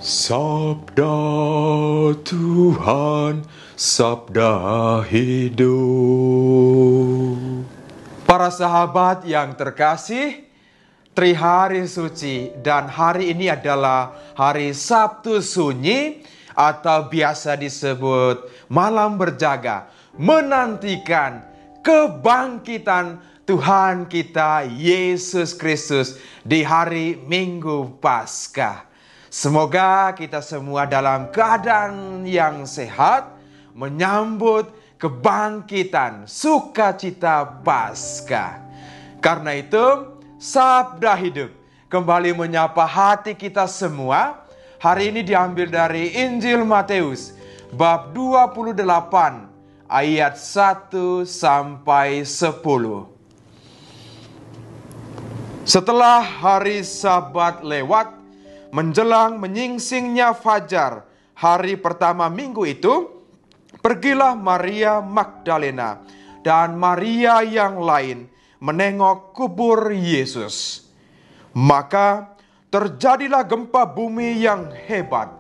Sabda Tuhan, sabda hidup. Para sahabat yang terkasih, Trihari Suci dan hari ini adalah hari Sabtu Sunyi atau biasa disebut malam berjaga, menantikan kebangkitan Tuhan kita Yesus Kristus di hari Minggu Paskah. Semoga kita semua dalam keadaan yang sehat menyambut kebangkitan sukacita Paskah. Karena itu, Sabda Hidup kembali menyapa hati kita semua. Hari ini diambil dari Injil Matius bab 28 ayat 1 sampai 10. Setelah hari Sabat lewat, menjelang menyingsingnya fajar hari pertama minggu itu, pergilah Maria Magdalena dan Maria yang lain menengok kubur Yesus. Maka terjadilah gempa bumi yang hebat,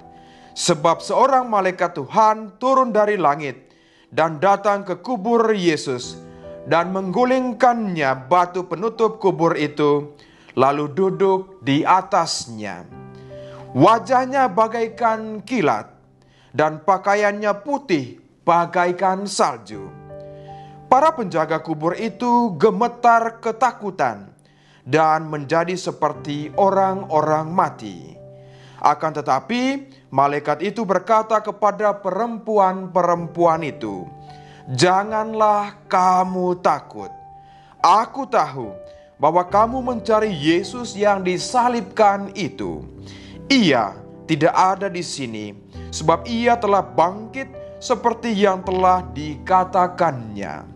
sebab seorang malaikat Tuhan turun dari langit dan datang ke kubur Yesus dan menggulingkannya batu penutup kubur itu, lalu duduk di atasnya. Wajahnya bagaikan kilat dan pakaiannya putih bagaikan salju. Para penjaga kubur itu gemetar ketakutan dan menjadi seperti orang-orang mati. Akan tetapi malaikat itu berkata kepada perempuan-perempuan itu, "Janganlah kamu takut. Aku tahu bahwa kamu mencari Yesus yang disalibkan itu. Ia tidak ada di sini, sebab ia telah bangkit seperti yang telah dikatakannya.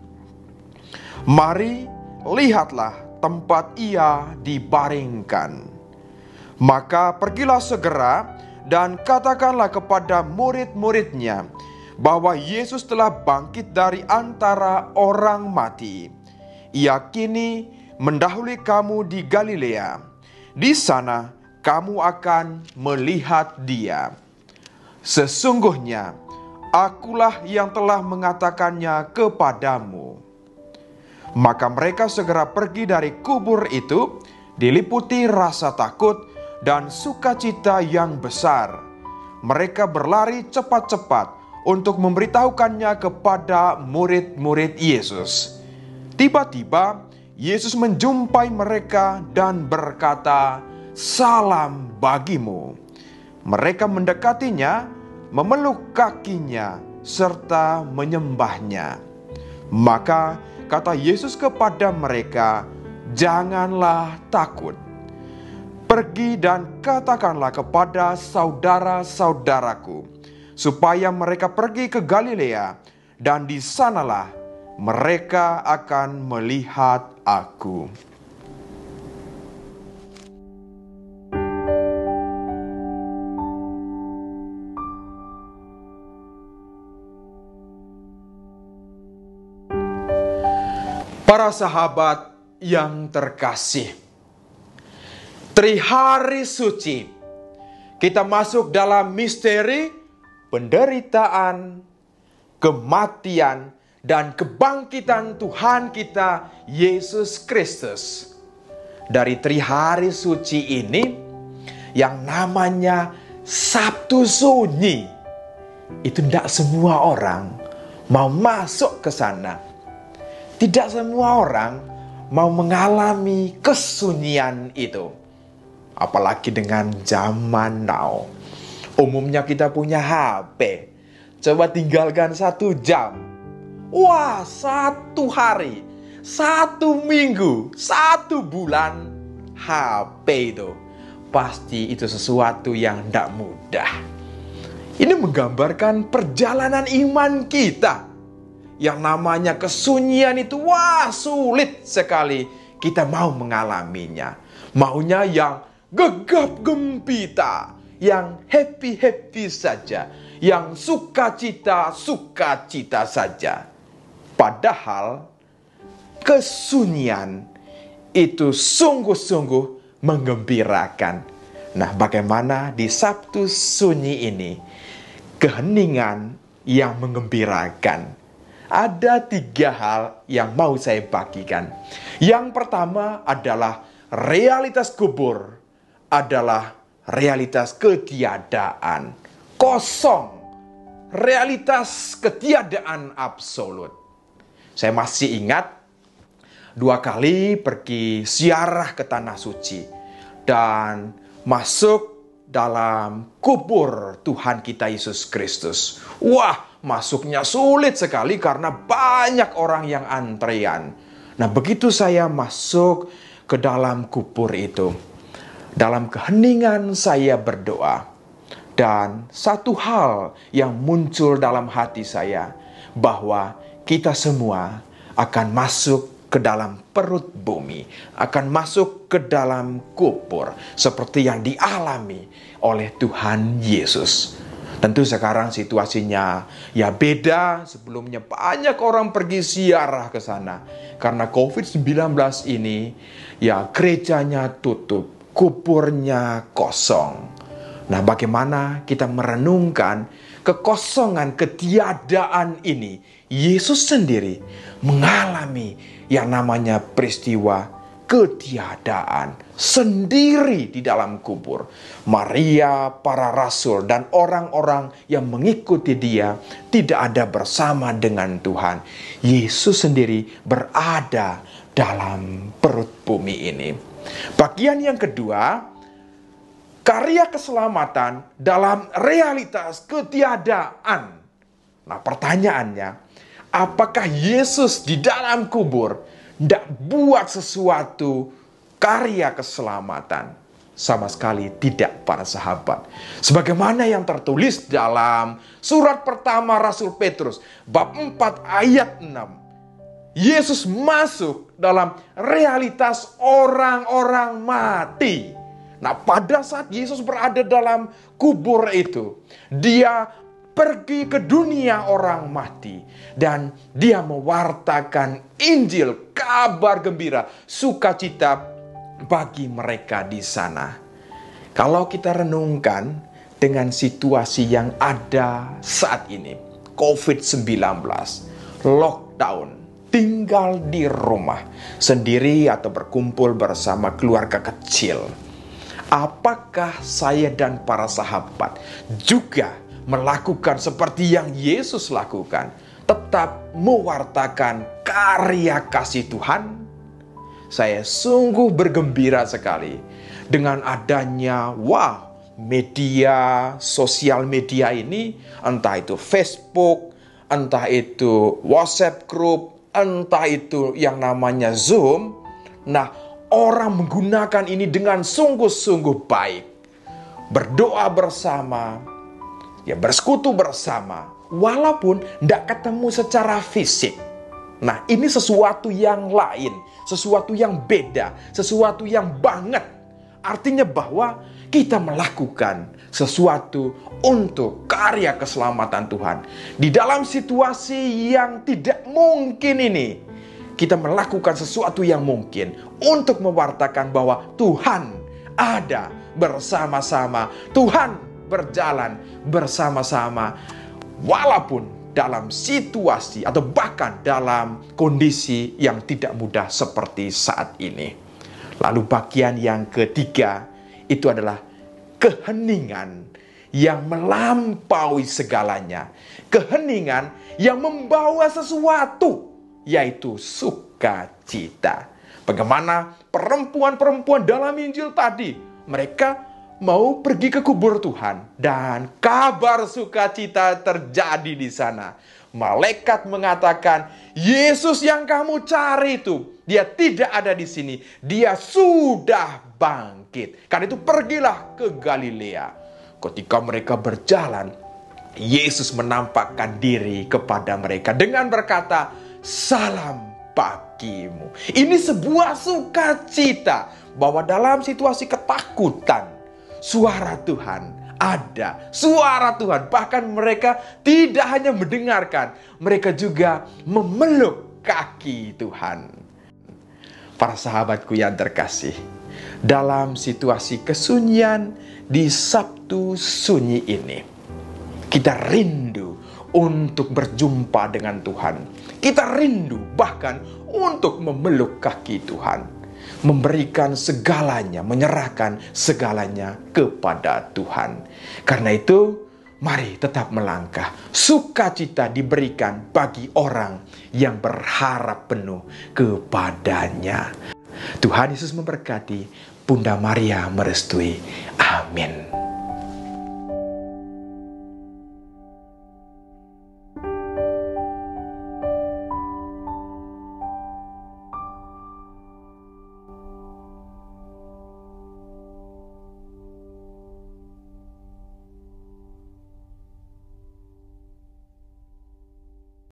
Mari, lihatlah tempat ia dibaringkan." Maka pergilah segera dan katakanlah kepada murid-muridnya bahwa Yesus telah bangkit dari antara orang mati. Ia kini mendahului kamu di Galilea. Di sana kamu akan melihat dia. Sesungguhnya akulah yang telah mengatakannya kepadamu. Maka mereka segera pergi dari kubur itu, diliputi rasa takut dan sukacita yang besar. Mereka berlari cepat-cepat untuk memberitahukannya kepada murid-murid Yesus. Tiba-tiba Yesus menjumpai mereka dan berkata, "Salam bagimu." Mereka mendekatinya, memeluk kakinya, serta menyembahnya. Maka kata Yesus kepada mereka, "Janganlah takut. Pergi dan katakanlah kepada saudara-saudaraku, supaya mereka pergi ke Galilea, dan di sanalah mereka akan melihat aku." Para sahabat yang terkasih, Trihari Suci, kita masuk dalam misteri penderitaan, kematian, dan kebangkitan Tuhan kita Yesus Kristus. Dari Trihari Suci ini yang namanya Sabtu Sunyi, itu tidak semua orang mau masuk ke sana. Tidak semua orang mau mengalami kesunyian itu. Apalagi dengan zaman now. Umumnya kita punya HP. Coba tinggalkan 1 jam. Wah, 1 hari, 1 minggu, 1 bulan HP itu. Pasti itu sesuatu yang tidak mudah. Ini menggambarkan perjalanan iman kita. Yang namanya kesunyian itu, wah, sulit sekali kita mau mengalaminya. Maunya yang gegap gempita, yang happy-happy saja, yang sukacita saja. Padahal kesunyian itu sungguh-sungguh menggembirakan. Nah, bagaimana di Sabtu Sunyi ini keheningan yang menggembirakan? Ada 3 hal yang mau saya bagikan. Yang pertama adalah realitas kubur adalah realitas ketiadaan. Kosong. Realitas ketiadaan absolut. Saya masih ingat 2 kali pergi ziarah ke Tanah Suci dan masuk dalam kubur Tuhan kita Yesus Kristus. Wah, masuknya sulit sekali karena banyak orang yang antrean. Nah, begitu saya masuk ke dalam kubur itu, dalam keheningan saya berdoa. Dan satu hal yang muncul dalam hati saya, bahwa kita semua akan masuk ke dalam perut bumi, akan masuk ke dalam kubur, seperti yang dialami oleh Tuhan Yesus. Tentu sekarang situasinya ya beda. Sebelumnya banyak orang pergi ziarah ke sana. Karena COVID-19 ini, ya gerejanya tutup, kuburnya kosong. Nah, bagaimana kita merenungkan kekosongan, ketiadaan ini? Yesus sendiri mengalami yang namanya peristiwa ketiadaan sendiri di dalam kubur. Maria, para rasul, dan orang-orang yang mengikuti dia tidak ada bersama dengan Tuhan. Yesus sendiri berada dalam perut bumi ini. Bagian yang kedua, karya keselamatan dalam realitas ketiadaan. Nah, pertanyaannya, apakah Yesus di dalam kubur tidak buat sesuatu karya keselamatan? Sama sekali tidak, para sahabat. Sebagaimana yang tertulis dalam surat pertama Rasul Petrus, bab 4 ayat 6. Yesus masuk dalam realitas orang-orang mati. Nah, pada saat Yesus berada dalam kubur itu, dia pergi ke dunia orang mati. Dan dia mewartakan Injil, kabar gembira, sukacita bagi mereka di sana. Kalau kita renungkan dengan situasi yang ada saat ini, COVID-19, lockdown, tinggal di rumah, sendiri atau berkumpul bersama keluarga kecil. Apakah saya dan para sahabat juga melakukan seperti yang Yesus lakukan? Tetap mewartakan karya kasih Tuhan? Saya sungguh bergembira sekali dengan adanya media, sosial media ini. Entah itu Facebook, entah itu WhatsApp group, entah itu yang namanya Zoom. Nah, orang menggunakan ini dengan sungguh-sungguh baik. Berdoa bersama, ya bersekutu bersama, walaupun tidak ketemu secara fisik. Nah, ini sesuatu yang lain, sesuatu yang beda, sesuatu yang banget. Artinya bahwa kita melakukan sesuatu untuk karya keselamatan Tuhan. Di dalam situasi yang tidak mungkin ini, kita melakukan sesuatu yang mungkin untuk mewartakan bahwa Tuhan ada bersama-sama. Tuhan berjalan bersama-sama. Walaupun dalam situasi atau bahkan dalam kondisi yang tidak mudah seperti saat ini. Lalu bagian yang ketiga itu adalah keheningan yang melampaui segalanya. Keheningan yang membawa sesuatu, yaitu sukacita. Bagaimana perempuan-perempuan dalam Injil tadi, mereka mau pergi ke kubur Tuhan dan kabar sukacita terjadi di sana. Malaikat mengatakan, Yesus yang kamu cari itu, dia tidak ada di sini. Dia sudah bangkit. Karena itu pergilah ke Galilea. Ketika mereka berjalan, Yesus menampakkan diri kepada mereka dengan berkata, salam bagimu. Ini sebuah sukacita bahwa dalam situasi ketakutan, suara Tuhan ada. Suara Tuhan. Bahkan mereka tidak hanya mendengarkan, mereka juga memeluk kaki Tuhan. Para sahabatku yang terkasih, dalam situasi kesunyian di Sabtu Sunyi ini. Kita rindu untuk berjumpa dengan Tuhan. Kita rindu bahkan untuk memeluk kaki Tuhan. Memberikan segalanya, menyerahkan segalanya kepada Tuhan. Karena itu, mari tetap melangkah. Sukacita diberikan bagi orang yang berharap penuh kepadanya. Tuhan Yesus memberkati, Bunda Maria merestui. Amin.